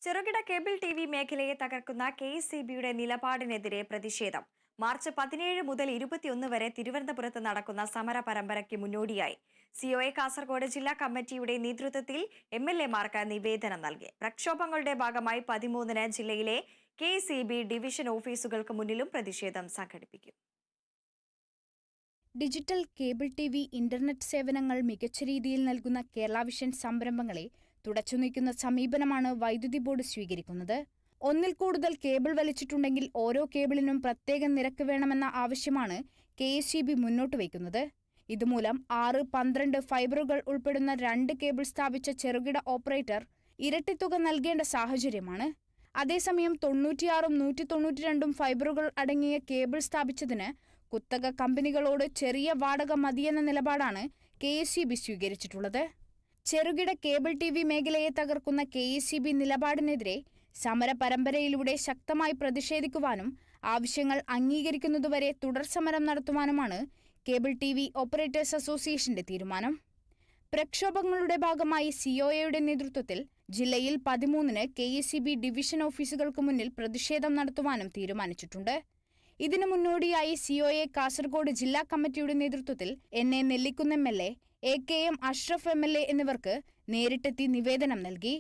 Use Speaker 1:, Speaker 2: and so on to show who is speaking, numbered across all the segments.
Speaker 1: ചെറുകിട cable TV. മേഖലയെ തകർക്കുന്ന കെ.എസ്.ഇ.ബിയുടെ നിലപാടിനെതിരെ പ്രതിഷേധം. മാർച്ച് 17 മുതൽ 21 വരെ തിരുവനന്തപുരത്ത് നടക്കുന്ന സമര പരമ്പരയ്ക്ക് മുന്നോടിയായി സിഒഎ കാസർഗോഡ് ജില്ലാ കമ്മിറ്റിയുടെ നേതൃത്വത്തിൽ എംഎൽഎമാർക്ക് നിവേദനം നൽകി. പ്രക്ഷോഭങ്ങളുടെ ഭാഗമായി 13-ന് ജില്ലയിലെ കെ.എസ്.ഇ.ബി ഡിവിഷൻ ഓഫീസുകൾക്ക് മുന്നിലും പ്രതിഷേധം സംഘടിപ്പിക്കും.
Speaker 2: Digital cable TV. ഇന്റർനെറ്റ് സേവനങ്ങൾ മികച്ച രീതിയിൽ നൽകുന്ന കേരള വിഷൻ സംരംഭങ്ങളെ തുടച്ചുനീക്കുന്ന സമീപനമാണ് വൈദ്യുതി ബോർഡ് സ്വീകരിക്കുന്നത്. ഒന്നിൽ കൂടുതൽ കേബിൾ വലിച്ചിട്ടുണ്ടെങ്കിൽ ഓരോ കേബിളിനും പ്രത്യേക നിരക്ക് വേണമെന്ന ആവശ്യമാണ് കെ.എസ്.ഇ.ബി മുന്നോട്ട് വയ്ക്കുന്നത്. ഇതുമൂലം 6, 12 ഫൈബറുകൾ ഉൾപ്പെടുന്ന 2 കേബിൾ സ്ഥാപിച്ച ചെറുകിട ഓപ്പറേറ്റർ ഇരട്ടിത്തുക നൽകേണ്ട സാഹചര്യമാണ്. അതേസമയം 96ഉം 192ഉം ഫൈബറുകൾ അടങ്ങിയ കേബിൾ സ്ഥാപിച്ചതിന് കുത്തക കമ്പനികളോട് ചെറിയ വാടക മതിയെന്ന നിലപാടാണ് കെ.എസ്.ഇ.ബി സ്വീകരിച്ചിട്ടുള്ളത്. ചെറുകിട കേബിൾ ടി.വി. മേഖലയെ തകർക്കുന്ന കെ.എസ്.ഇ.ബി നിലപാടിനെതിരെ സമര പരമ്പരയിലൂടെ ശക്തമായി പ്രതിഷേധിക്കുവാനും ആവശ്യങ്ങൾ അംഗീകരിക്കുന്നതുവരെ തുടർ സമരം നടത്തുവാനുമാണ് കേബിൾ ടി.വി. ഓപ്പറേറ്റേഴ്സ് അസോസിയേഷന്റെ തീരുമാനം. പ്രക്ഷോഭങ്ങളുടെ ഭാഗമായി സിഒഎയുടെ നേതൃത്വത്തിൽ ജില്ലയിൽ 13-ന് കെ.എസ്.ഇ.ബി ഡിവിഷൻ ഓഫീസുകൾക്ക് മുന്നിൽ പ്രതിഷേധം നടത്തുവാനും തീരുമാനിച്ചിട്ടുണ്ട്. ഇതിനു മുന്നോടിയായി സിഒഎ കാസർഗോഡ് ജില്ലാ കമ്മിറ്റിയുടെ നേതൃത്വത്തിൽ എൻ.എ. നെല്ലിക്കുന്ന് എം.എൽ.എ, എ.കെ.എം. അഷ്റഫ് എം.എൽ.എ എന്നിവർക്ക് നേരിട്ടെത്തി നിവേദനം നൽകി.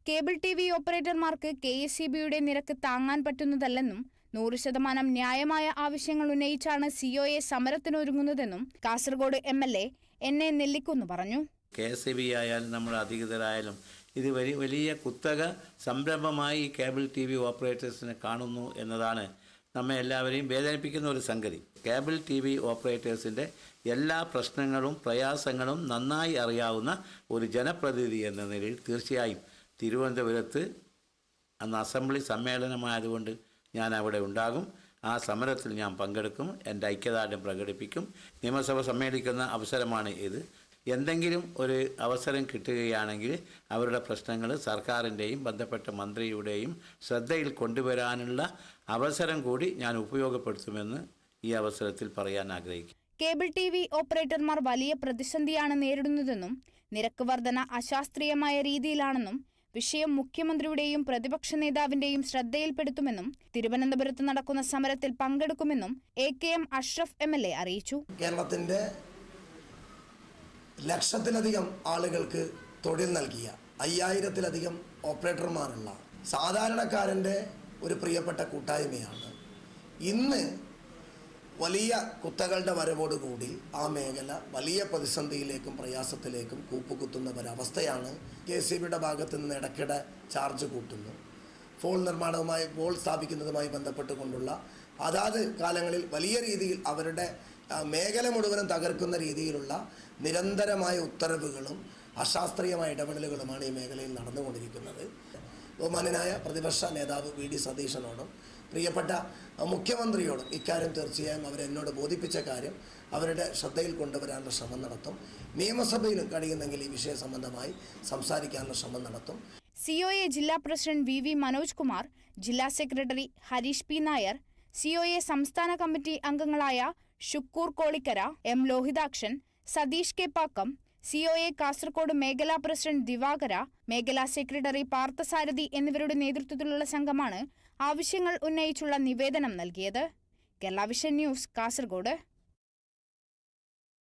Speaker 2: Cable TV. ഓപ്പറേറ്റർമാർക്ക് കെ.എസ്.ഇ.ബിയുടെ നിരക്ക് താങ്ങാൻ പറ്റുന്നതല്ലെന്നും 100% ന്യായമായ ആവശ്യങ്ങൾ ഉന്നയിച്ചാണ് സിഒഎ സമരത്തിനൊരുങ്ങുന്നതെന്നും കാസർഗോഡ് എം.എൽ.എ എൻ.എ. നെല്ലിക്കുന്ന് പറഞ്ഞു.
Speaker 3: കെ.എസ്.ഇ.ബി ആയാലും നമ്മൾ അധികൃതരായാലും ഇത് വലിയ കുത്തക സംരംഭമായി കേബിൾ ടി.വി. ഓപ്പറേറ്റേഴ്സിനെ കാണുന്നു എന്നതാണ് നമ്മെ എല്ലാവരെയും വേദനിപ്പിക്കുന്ന ഒരു സംഗതി. Cable TV. ഓപ്പറേറ്റേഴ്സിൻ്റെ എല്ലാ പ്രശ്നങ്ങളും പ്രയാസങ്ങളും നന്നായി അറിയാവുന്ന ഒരു ജനപ്രതിനിധി എന്ന നിലയിൽ തീർച്ചയായും തിരുവനന്തപുരത്ത് അന്ന് അസംബ്ലി സമ്മേളനമായതുകൊണ്ട് ഞാൻ അവിടെ ഉണ്ടാകും. ആ സമരത്തിൽ ഞാൻ പങ്കെടുക്കും, എൻ്റെ ഐക്യദാർഢ്യം പ്രകടിപ്പിക്കും. നിയമസഭ സമ്മേളിക്കുന്ന അവസരമാണ് ഇത്. എന്തെങ്കിലും ഒരു അവസരം കിട്ടുകയാണെങ്കിൽ അവരുടെ പ്രശ്നങ്ങൾ സർക്കാരിൻ്റെയും ബന്ധപ്പെട്ട മന്ത്രിയുടെയും ശ്രദ്ധയിൽ കൊണ്ടുവരാനുള്ള അവസരം കൂടി ഞാൻ ഉപയോഗപ്പെടുത്തുമെന്ന് ഈ അവസരത്തിൽ പറയാൻ ആഗ്രഹിക്കുന്നു.
Speaker 2: Cable TV. ഓപ്പറേറ്റർമാർ വലിയ പ്രതിസന്ധിയാണ് നേരിടുന്നതെന്നും നിരക്ക് വർധന അശാസ്ത്രീയമായ രീതിയിലാണെന്നും വിഷയം മുഖ്യമന്ത്രിയുടെയും പ്രതിപക്ഷ നേതാവിന്റെയും ശ്രദ്ധയിൽപ്പെടുത്തുമെന്നും തിരുവനന്തപുരത്ത് നടക്കുന്ന സമരത്തിൽ പങ്കെടുക്കുമെന്നും എ.കെ.എം. അഷ്റഫ് എം.എൽ.എ അറിയിച്ചു.
Speaker 4: കേരളത്തിന്റെ ലക്ഷത്തിലധികം ആളുകൾക്ക് തൊഴിൽ നൽകിയ 5000-ത്തിലധികം ഓപ്പറേറ്റർമാരുള്ള സാധാരണക്കാരൻ്റെ ഒരു പ്രിയപ്പെട്ട കൂട്ടായ്മയാണ്. ഇന്ന് വലിയ കുത്തകളുടെ വരവോടുകൂടി ആ മേഖല വലിയ പ്രതിസന്ധിയിലേക്കും പ്രയാസത്തിലേക്കും കൂപ്പുകുത്തുന്ന ഒരവസ്ഥയാണ്. കെ.എസ്.ഇ.ബിയുടെ ഭാഗത്തു നിന്ന് ഇടയ്ക്കിടെ ചാർജ് കൂട്ടുന്നു. പോൾ നിർമ്മാണവുമായി പോൾ സ്ഥാപിക്കുന്നതുമായി ബന്ധപ്പെട്ടുകൊണ്ടുള്ള അതാത് കാലങ്ങളിൽ വലിയ രീതിയിൽ അവരുടെ മേഖല മുഴുവനും തകർക്കുന്ന രീതിയിലുള്ള നിരന്തരമായ ഉത്തരവുകളും അശാസ്ത്രീയമായ ഇടപെടലുകളുമാണ് ഈ മേഖലയിൽ നടന്നുകൊണ്ടിരിക്കുന്നത്. ബഹുമാന്യനായ പ്രതിപക്ഷ നേതാവ് വി.ഡി. സതീശനോടും പ്രിയപ്പെട്ട മുഖ്യമന്ത്രിയോടും ഇക്കാര്യം തീർച്ചയായും അവരെന്നോട് ബോധിപ്പിച്ച കാര്യം അവരുടെ ശ്രദ്ധയിൽ കൊണ്ടുവരാനുള്ള ശ്രമം നടത്തും. നിയമസഭയിലും കഴിയുന്നെങ്കിൽ ഈ വിഷയ സംബന്ധമായി സംസാരിക്കാനുള്ള ശ്രമം നടത്തും.
Speaker 2: സിഒഎ ജില്ലാ പ്രസിഡന്റ് വി മനോജ് കുമാർ, ജില്ലാ secretary Harish P Nair, COA സംസ്ഥാന കമ്മിറ്റി അംഗങ്ങളായ Shukkoor Kolikkara, M Lohithakshan, Satheesh K Pakkam, COA Kasaragod മേഖലാ പ്രസിഡന്റ് ദിവാകര, മേഖലാ സെക്രട്ടറി പാർത്ഥസാരഥി എന്നിവരുടെ നേതൃത്വത്തിലുള്ള സംഘമാണ് ആവശ്യങ്ങൾ ഉന്നയിച്ചുള്ള നിവേദനം നൽകിയത്. Kerala vision news, Kasaragod.